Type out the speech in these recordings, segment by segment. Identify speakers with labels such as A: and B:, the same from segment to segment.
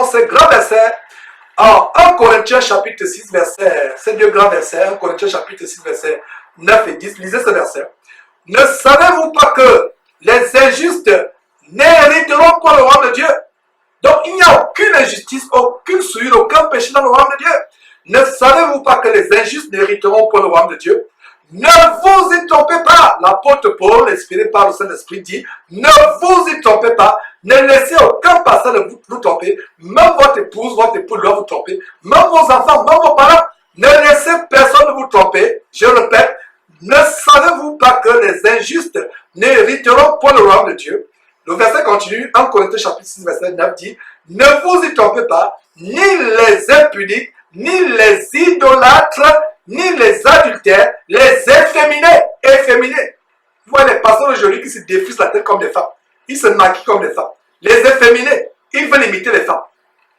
A: ces grands versets, en 1 Corinthiens chapitre 6, verset, ces deux grands versets, 1 Corinthiens chapitre 6, verset 9 et 10, lisez ce verset. Ne savez-vous pas que les injustes n'hériteront pas le royaume de Dieu? Donc il n'y a aucune injustice, aucune souillure, aucun péché dans le royaume de Dieu. Ne savez-vous pas que les injustes n'hériteront pas le royaume de Dieu? Ne vous y trompez pas. L'apôtre Paul, inspiré par le Saint-Esprit, dit, ne vous y trompez pas. Ne laissez aucun passage vous tromper. Même votre épouse doit vous tromper. Même vos enfants, même vos parents. Ne laissez personne vous tromper. Je répète, ne savez-vous pas que les injustes n'hériteront pas le royaume de Dieu? Le verset continue, 1 Corinthiens chapitre 6, verset 9 dit, ne vous y trompez pas, ni les impudiques, ni les idolâtres, ni les adultères, les efféminés. Vous voyez les pasteurs aujourd'hui qui se défrisent la tête comme des femmes. Ils se maquillent comme des femmes. Les efféminés, ils veulent imiter les femmes.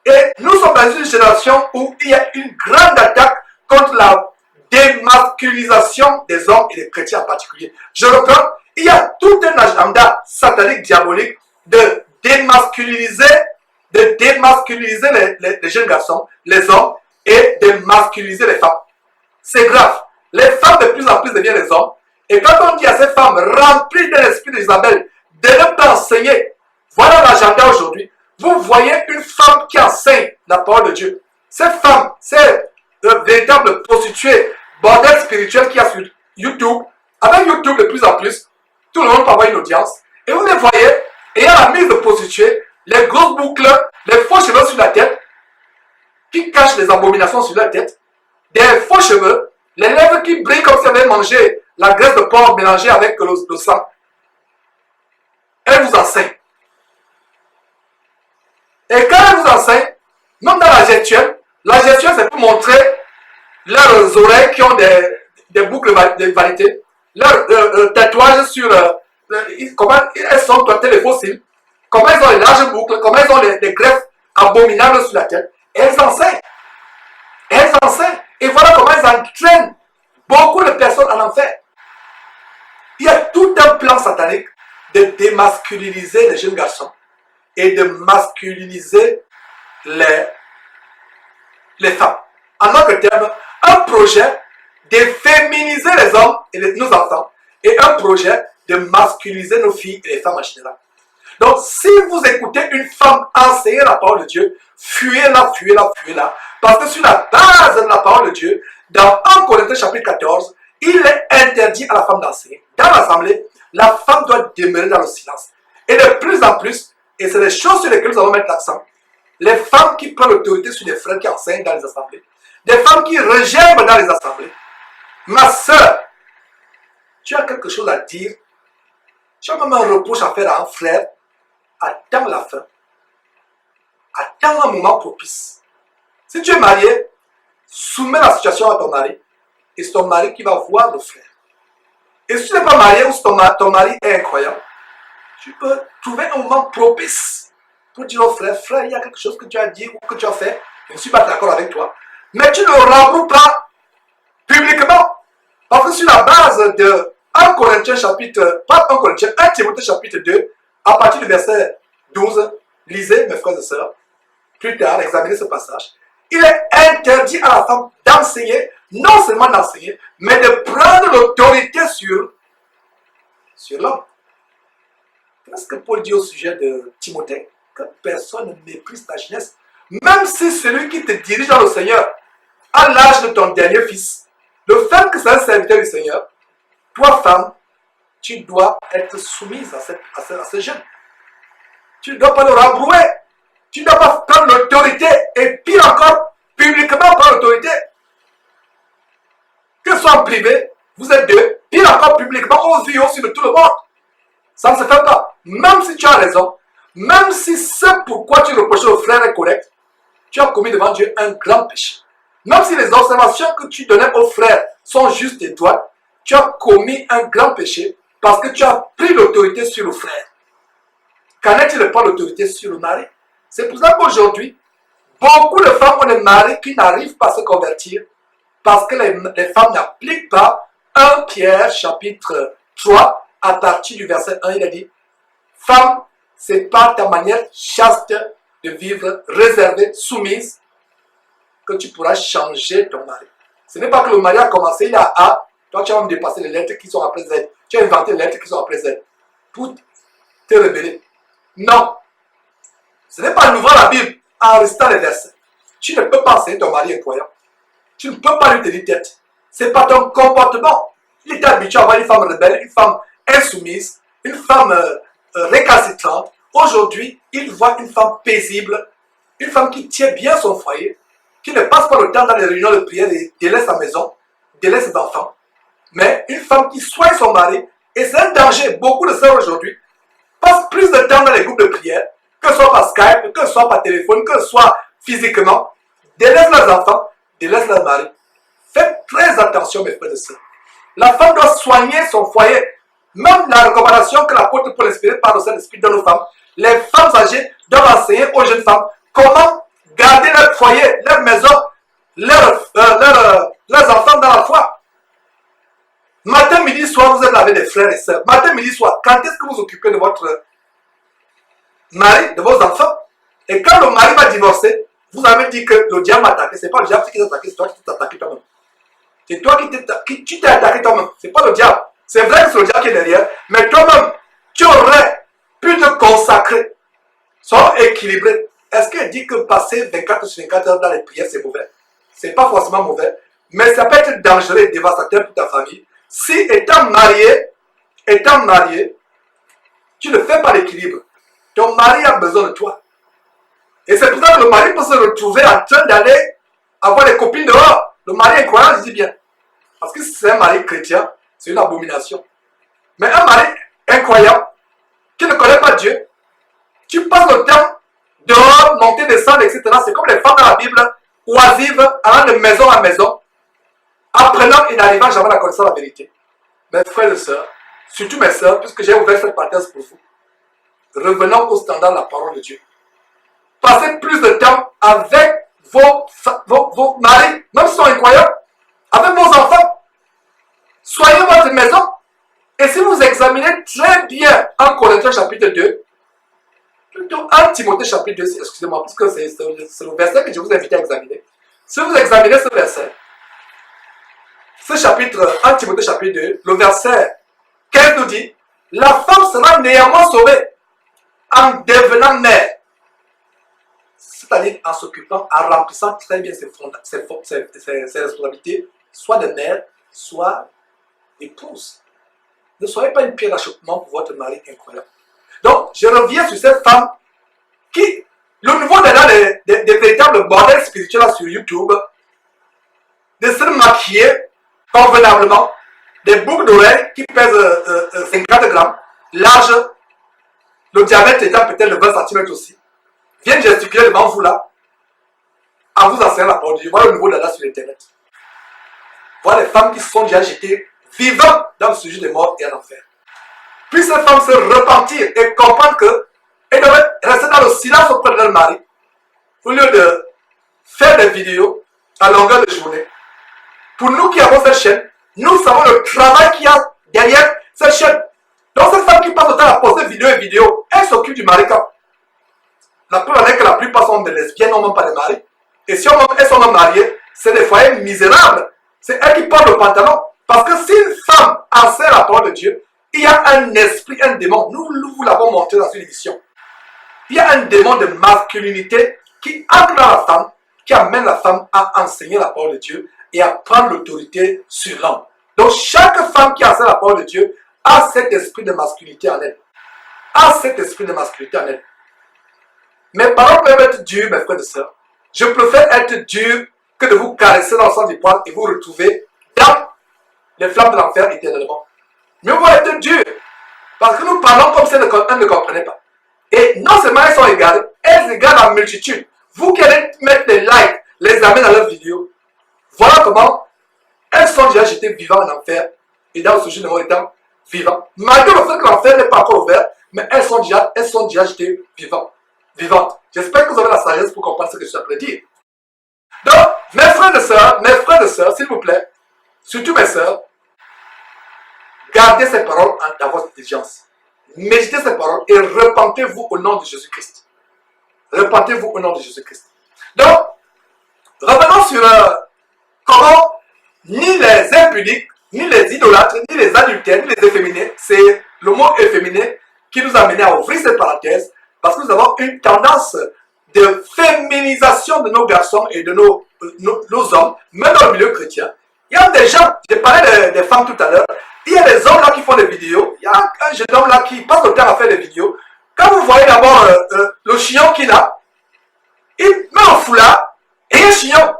A: Et nous sommes dans une génération où il y a une grande attaque contre la démasculisation des hommes et des chrétiens en particulier. Je reprends, il y a tout un agenda satanique, diabolique de démasculiniser les jeunes garçons, les hommes, et de masculiniser les femmes. C'est grave. Les femmes de plus en plus deviennent les hommes. Et quand on dit à ces femmes remplies de l'esprit d'Isabelle de ne pas enseigner, voilà l'agenda aujourd'hui. Vous voyez une femme qui enseigne la parole de Dieu. Cette femme, c'est le véritable prostituée, bordel spirituel qu'il y a sur YouTube. Avec YouTube de plus en plus, tout le monde peut avoir une audience. Et vous les voyez, ayant la mise de prostituée, les grosses boucles, les faux cheveux sur la tête, qui cachent les abominations sur la tête, des faux cheveux, les lèvres qui brillent comme si elles avaient mangé la graisse de porc mélangée avec le sang. Elle vous enseigne. Et quand elle vous enseigne, même dans la gestuelle c'est pour montrer leurs oreilles qui ont des boucles de vanité, leurs tatouages sur comment elles sont doigtées les fossiles, comment elles ont les larges boucles, comment elles ont les greffes abominables sur la tête. Et elles enseignent. Et voilà comment elles entraînent beaucoup de personnes en enfer. Il y a tout un plan satanique de démasculiniser les jeunes garçons et de masculiniser les femmes. En d'autres termes, un projet de féminiser les hommes et nos enfants et un projet de masculiniser nos filles et les femmes en général. Donc, si vous écoutez une femme enseigner la parole de Dieu, fuyez-la. Parce que sur la base de la parole de Dieu, dans 1 Corinthiens chapitre 14, il est interdit à la femme d'enseigner. Dans l'assemblée, la femme doit demeurer dans le silence. Et de plus en plus, et c'est les choses sur lesquelles nous allons mettre l'accent, les femmes qui prennent l'autorité sur les frères qui enseignent dans les assemblées, des femmes qui regerment dans les assemblées. Ma soeur, tu as quelque chose à dire, tu as même un reproche à faire à un frère, attends la fin. Attends un moment propice. Si tu es marié, soumets la situation à ton mari, et c'est ton mari qui va voir le frère. Et si tu n'es pas marié ou si ton mari est incroyant, tu peux trouver un moment propice pour dire au frère, il y a quelque chose que tu as dit ou que tu as fait, je ne suis pas d'accord avec toi, mais tu ne remboursses pas publiquement. Parce que sur la base de 1 Corinthiens chapitre, pas 1 Corinthiens, 1 Timothée chapitre 2, à partir du verset 12, lisez mes frères et sœurs, plus tard, examinez ce passage. Il est interdit à la femme d'enseigner, non seulement d'enseigner, mais de prendre l'autorité sur l'homme. Qu'est-ce que Paul dit au sujet de Timothée? Que personne ne méprise ta jeunesse. Même si celui qui te dirige dans le Seigneur à l'âge de ton dernier fils, le fait que c'est un serviteur du Seigneur, toi femme, tu dois être soumise à ce jeune. Tu ne dois pas le rembrouer. Tu ne dois pas prendre l'autorité et pire encore, publiquement prendre l'autorité. Que ce soit en privé, vous êtes deux, pire encore publiquement, aux yeux aussi de tout le monde. Ça ne se fait pas. Même si tu as raison, même si ce pourquoi tu reproches au frère est correct, tu as commis devant Dieu un grand péché. Même si les observations que tu donnais au frère sont justes et droites, tu as commis un grand péché parce que tu as pris l'autorité sur le frère. Qu'en est-il de prendre l'autorité sur le mari? C'est pour ça qu'aujourd'hui, beaucoup de femmes ont des maris qui n'arrivent pas à se convertir parce que les femmes n'appliquent pas 1 Pierre chapitre 3 à partir du verset 1. Il a dit, femme, c'est par ta manière chaste de vivre réservée, soumise, que tu pourras changer ton mari. Ce n'est pas que le mari a commencé, il a A, toi tu vas me dépasser les lettres qui sont après Z. Tu as inventé les lettres qui sont après Z pour te révéler. Non. Ce n'est pas en ouvrant la Bible, en restant les versets. Tu ne peux pas enseigner ton mari incroyant. Tu ne peux pas lui tenir tête. Ce n'est pas ton comportement. Il est habitué à avoir une femme rebelle, une femme insoumise, une femme récalcitrante. Aujourd'hui, il voit une femme paisible, une femme qui tient bien son foyer, qui ne passe pas le temps dans les réunions de prière et délaisse sa maison, délaisse ses enfants. Mais une femme qui soigne son mari, et c'est un danger. Beaucoup de sœurs aujourd'hui passent plus de temps dans les groupes de prière, que ce soit par Skype, que ce soit par téléphone, que ce soit physiquement, délaissent leurs enfants, délaissent leur mari. Faites très attention, mes frères et sœurs. La femme doit soigner son foyer. Même la recommandation que l'apôtre Paul inspiré par le Saint-Esprit donne aux femmes, les femmes âgées doivent enseigner aux jeunes femmes comment garder leur foyer, leur maison, leurs enfants dans la foi. Matin, midi, soir, vous êtes avec des frères et sœurs. Matin, midi, soir, quand est-ce que vous occupez de votre mari, de vos enfants? Et quand le mari va divorcer, vous avez dit que le diable m'a attaqué. Ce n'est pas le diable qui t'a attaqué, c'est toi qui t'es attaqué toi-même. C'est toi tu t'es attaqué toi-même. Ce n'est pas le diable. C'est vrai que c'est le diable qui est derrière, mais toi-même, tu aurais pu te consacrer. Sois équilibré. Est-ce qu'elle dit que passer 24 sur 24 heures dans les prières, c'est mauvais? Ce n'est pas forcément mauvais, mais ça peut être dangereux et dévastateur pour ta famille. Si étant marié, tu ne fais pas l'équilibre. Ton mari a besoin de toi. Et c'est pour ça que le mari peut se retrouver en train d'aller avoir des copines dehors. Le mari incroyable, je dis bien. Parce que si c'est un mari chrétien, c'est une abomination. Mais un mari incroyable, qui ne connaît pas Dieu, tu passes le temps dehors, monter, descendre, etc. C'est comme les femmes dans la Bible, oisives, allant de maison en maison, apprenant et n'arrivant jamais à la connaissance de la vérité. Mes frères et sœurs, surtout mes sœurs, puisque j'ai ouvert cette parenthèse pour vous, revenons au standard de la parole de Dieu. Passez plus de temps avec vos maris, même si sont incroyables, avec vos enfants. Soyez votre maison. Et si vous examinez très bien 1 Corinthiens chapitre 2, plutôt 1 Timothée chapitre 2, excusez-moi, parce que c'est le verset que je vous invite à examiner. Si vous examinez ce verset, ce chapitre 1 Timothée chapitre 2, le verset 15 nous dit, la femme sera néanmoins sauvée en devenant mère. C'est-à-dire en s'occupant, en remplissant très bien ses responsabilités, soit de mère, soit d'épouse. Ne soyez pas une pierre d'achoppement pour votre mari incroyable. Donc, je reviens sur cette femme qui, le niveau des véritables bordels spirituels sur YouTube, de se maquiller convenablement, des boucles d'oreilles qui pèsent 50 grammes, large, le diamètre étant peut-être de 20 cm aussi, viennent gesticuler devant vous là, en vous enseignant la parole de Dieu. Voilà le niveau d'Adam sur Internet. Voilà les femmes qui se sont déjà jetées vivantes dans le sujet des morts et en enfer. Puis ces femmes se repentir et comprendre qu'elles doivent rester dans le silence auprès de leur mari, au lieu de faire des vidéos à longueur de journée. Pour nous qui avons cette chaîne, nous savons le travail qu'il y a derrière cette chaîne. Donc cette femme qui passe le temps à poster vidéo et vidéo, elle s'occupe du mari quand. La preuve est que la plupart sont des lesbiennes, non même pas des maris. Et si elles sont même mariées, c'est des foyers misérables. C'est elles qui portent le pantalon. Parce que si une femme enseigne la parole de Dieu, il y a un esprit, un démon. Nous vous l'avons montré dans une émission. Il y a un démon de masculinité qui entre dans la femme, qui amène la femme à enseigner la parole de Dieu et à prendre l'autorité sur l'homme. Donc chaque femme qui enseigne la parole de Dieu a cet esprit de masculinité en elle. A cet esprit de masculinité en elle. Mes paroles peuvent être dures, mes frères et sœurs. Je préfère être dur que de vous caresser dans le sens du poil et vous retrouver dans les flammes de l'enfer éternellement. Mieux vaut être dur. Parce que nous parlons comme si elles ne comprenaient pas. Et non seulement elles sont égarées, elles égarent la multitude. Vous qui allez mettre des likes, les amener dans leurs vidéos. Voilà comment elles sont déjà jetées vivantes en enfer. Et dans le sujet de mort étant vivant. Malgré le fait que l'enfer n'est pas encore ouvert, mais elles sont déjà jetées vivantes. J'espère que vous avez la sagesse pour comprendre ce que je suis en train de dire. Donc, mes frères et sœurs, s'il vous plaît, surtout mes sœurs, gardez ces paroles dans votre intelligence. Méditez ces paroles et repentez-vous au nom de Jésus-Christ. Repentez-vous au nom de Jésus-Christ. Donc, revenons sur comment ni les impudiques, ni les idolâtres, ni les adultères, ni les efféminés, c'est le mot efféminé qui nous a amené à ouvrir cette parenthèse, parce que nous avons une tendance de féminisation de nos garçons et de nos hommes, même dans le milieu chrétien. Il y a des gens, j'ai parlé des femmes tout à l'heure, il y a des hommes là qui font des vidéos, il y a un jeune homme là qui passe le temps à faire des vidéos. Quand vous voyez d'abord le chignon qu'il a, il met un foulard et un chignon.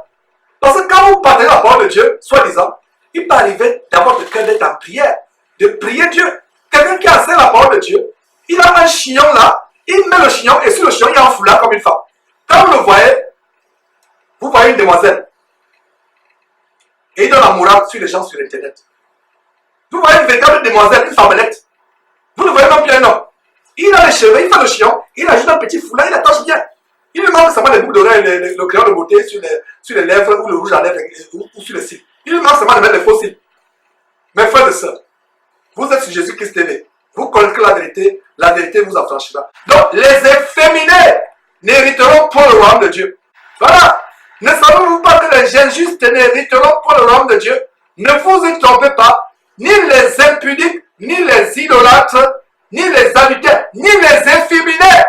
A: Parce que quand vous partagez la parole de Dieu, soi-disant, il peut arriver dans votre cœur d'être en prière, de prier Dieu. Quelqu'un qui a enseigné la parole de Dieu, il a un chignon là, il met le chignon et sur le chignon, il y a un foulard comme une femme. Quand vous le voyez, vous voyez une demoiselle. Et il donne la morale sur les gens sur Internet. Vous voyez une véritable demoiselle, une femmelette. Vous ne voyez même plus un homme. Il a les cheveux, il fait le chignon, il ajoute un petit foulard, il attache bien. Il lui manque seulement les boucles d'oreilles, le crayon de beauté sur les lèvres ou le rouge à lèvres ou sur les cils. Il lui manque seulement de mettre les faux cils. Mes frères et sœurs, vous êtes sur Jésus-Christ TV. Vous connaissez la vérité vous affranchira. Donc, les efféminés n'hériteront pas le royaume de Dieu. Voilà. Ne savez-vous pas que les injustes n'hériteront pas le royaume de Dieu? Ne vous y trompez pas. Ni les impudiques, ni les idolâtres, ni les adultères, ni les efféminés.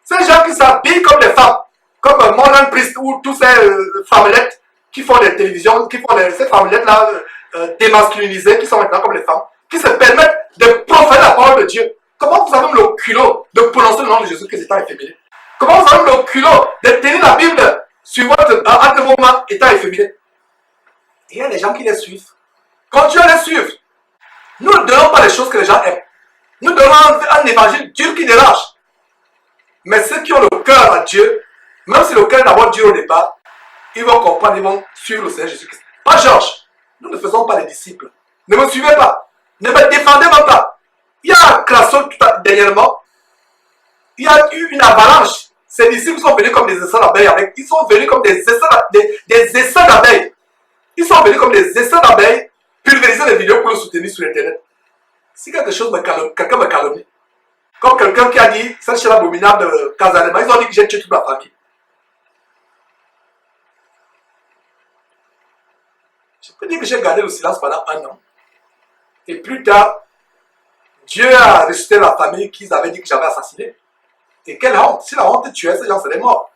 A: Ces gens qui s'habillent comme des femmes, comme Morgan Priest ou tous ces femmelettes qui font des télévisions, qui font ces femmelettes-là démasculinisées, qui sont maintenant comme les femmes, qui se permettent de profaner la parole de Dieu. Comment vous avez le culot de prononcer le nom de Jésus-Christ étant efféminé? Comment vous avez le culot de tenir la Bible sur entre vos mains étant efféminé? Il y a des gens qui les suivent. Continuez à les suivre. Nous ne donnons pas les choses que les gens aiment. Nous donnons un évangile dur qui dérange. Mais ceux qui ont le cœur à Dieu, même si le cœur est d'abord dur au départ, ils vont comprendre, ils vont suivre le Seigneur Jésus-Christ. Pas Georges, nous ne faisons pas les disciples. Ne me suivez pas. Ne me défendez même pas. Il y a un Crasso dernièrement. Il y a eu une avalanche. Ces disciples sont venus comme des essais d'abeilles. Ils sont venus comme des essais d'abeilles. Ils sont venus comme des essais d'abeilles, pulvériser des vidéos pour le soutenir sur Internet. Si quelqu'un me calomnie, comme quelqu'un qui a dit, cette chaîne abominable de Casanema, ils ont dit que j'ai tué toute la famille. Je peux dire que j'ai gardé le silence pendant 1 an. Et plus tard, Dieu a ressuscité la famille qu'ils avaient dit que j'avais assassinée. Et quelle honte! Si la honte tuait, ces gens seraient morts.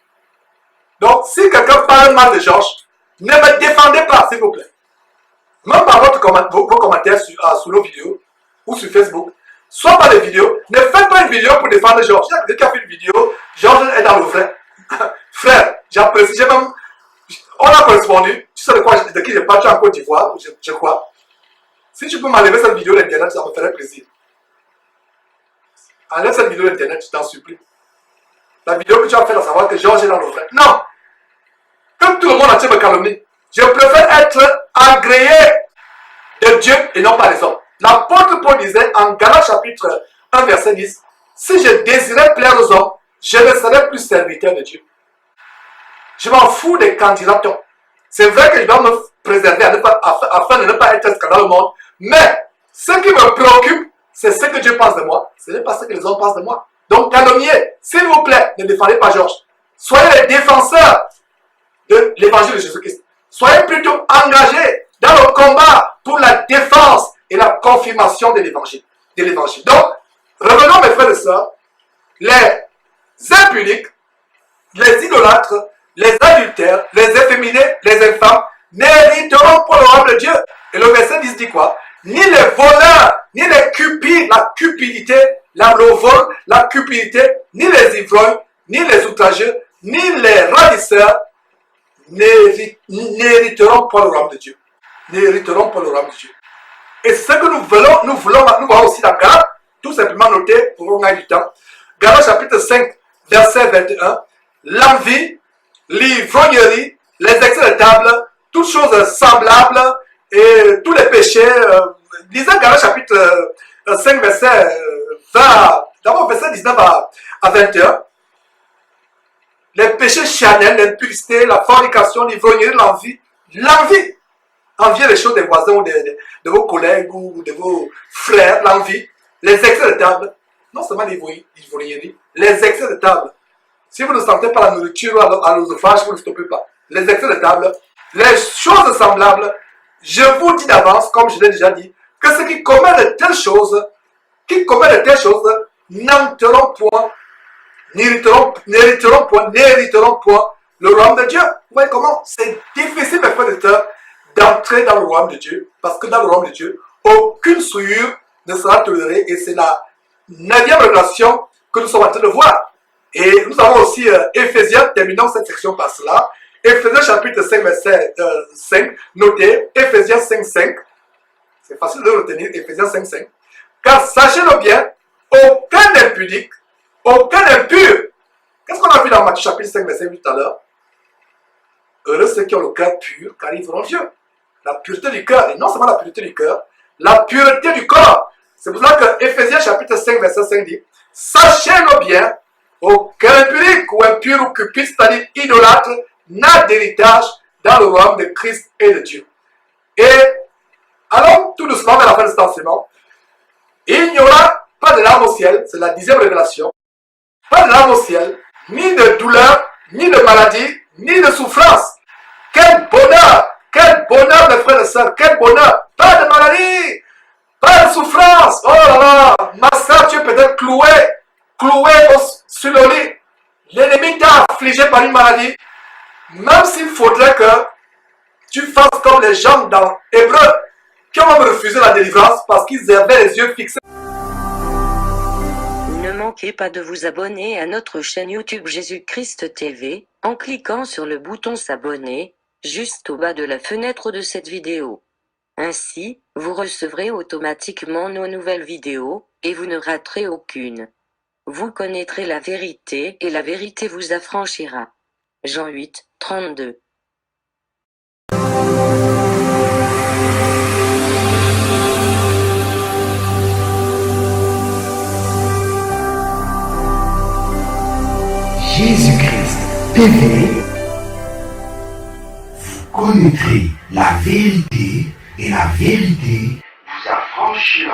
A: Donc, si quelqu'un parle mal de Georges, ne me défendez pas, s'il vous plaît. Même par vos commentaires sous nos vidéos ou sur Facebook, soit par les vidéos, ne faites pas une vidéo pour défendre Georges. Il y a quelqu'un qui a fait une vidéo, Georges est dans le vrai. Frère, j'apprécie, on a correspondu, tu sais de qui je parle, tu es en Côte d'Ivoire, je crois. Si tu peux m'enlever cette vidéo d'Internet, ça me ferait plaisir. Enlève cette vidéo d'Internet, je t'en supplie. La vidéo que tu as fait, à savoir que Georges est dans le vrai. Non! Comme tout le monde entier me calomnie, je préfère être agréé de Dieu et non par les hommes. L'apôtre Paul disait en Galates chapitre 1 verset 10, si je désirais plaire aux hommes, je ne serais plus serviteur de Dieu. Je m'en fous des candidatons. C'est vrai que je dois me préserver afin de ne pas être scandaleux au monde, mais ce qui me préoccupe, c'est ce que Dieu pense de moi, ce n'est pas ce que les hommes pensent de moi. Donc calomniez, s'il vous plaît, ne défendez pas Georges. Soyez les défenseurs de l'évangile de Jésus-Christ. Soyez plutôt engagés dans le combat pour la défense et la confirmation de l'évangile. Donc, revenons mes frères et sœurs, les impudiques, les idolâtres, les adultères, les efféminés, les infâmes n'hériteront pas le royaume de Dieu. Et le verset 10 dit quoi? Ni les voleurs, ni les cupides, la cupidité, le vol, la cupidité, ni les ivrognes, ni les outrageux, ni les ravisseurs n'hériteront pas le royaume de Dieu. N'hériteront pas le royaume de Dieu. Et ce que nous voulons aussi dans Galates, tout simplement noter pour qu'on ait du temps. Galates chapitre 5, verset 21, l'envie, l'ivrognerie, les excès de table, toutes choses semblables et tous les péchés. Lisez Galates chapitre 5, verset 20, d'abord verset 19 à 21. Les péchés charnels, l'impudicité, la fornication, l'ivrognerie, l'envie. L'envie. Envier les choses des voisins ou de vos collègues ou de vos frères. L'envie. Les excès de table. Non seulement l'ivrognerie. Les excès de table. Si vous ne sentez pas la nourriture à l'œsophage, vous ne stoppez pas. Les excès de table, les choses semblables, je vous dis d'avance, comme je l'ai déjà dit, que ceux qui commettent de telles choses, n'entreront point, n'hériteront point le royaume de Dieu. Vous voyez comment c'est difficile, mes frères et sœurs, d'entrer dans le royaume de Dieu, parce que dans le royaume de Dieu, aucune souillure ne sera tolérée, et c'est la 9e révélation que nous sommes en train de voir. Et nous avons aussi Éphésiens, terminons cette section par cela. Éphésiens chapitre 5, verset 5, notez, Éphésiens 5, 5. C'est facile de retenir, Éphésiens 5, 5. Car sachez-le bien, aucun impudique, aucun impur. Qu'est-ce qu'on a vu dans Matthieu chapitre 5, verset 8 tout à l'heure? Heureux ceux qui ont le cœur pur, car ils verront Dieu. La pureté du cœur, et non seulement la pureté du cœur, la pureté du corps. C'est pour ça que Éphésiens chapitre 5, verset 5 dit, sachez-le bien, aucun impudique ou impur ou cupide, c'est-à-dire idolâtre, n'a d'héritage dans le royaume de Christ et de Dieu. Et allons tout doucement vers la fin de cet enseignement. Il n'y aura pas de larmes au ciel, c'est la 10e révélation. Pas de larmes au ciel, ni de douleur, ni de maladie, ni de souffrance. Quel bonheur mes frères et sœurs, quel bonheur. Pas de maladie, pas de souffrance. Oh là là, ma soeur, tu es peut-être cloué sur le lit. L'ennemi t'a affligé par une maladie. Même s'il faudrait que tu fasses comme les gens dans Hébreu, qui ont même refusé la délivrance parce qu'ils avaient les yeux fixés.
B: Ne manquez pas de vous abonner à notre chaîne YouTube Jésus-Christ TV, en cliquant sur le bouton s'abonner, juste au bas de la fenêtre de cette vidéo. Ainsi, vous recevrez automatiquement nos nouvelles vidéos, et vous ne raterez aucune. Vous connaîtrez la vérité, et la vérité vous affranchira. Jean 8, 32.
C: Jésus-Christ TV, vous connaîtrez la vérité et la vérité vous affranchira.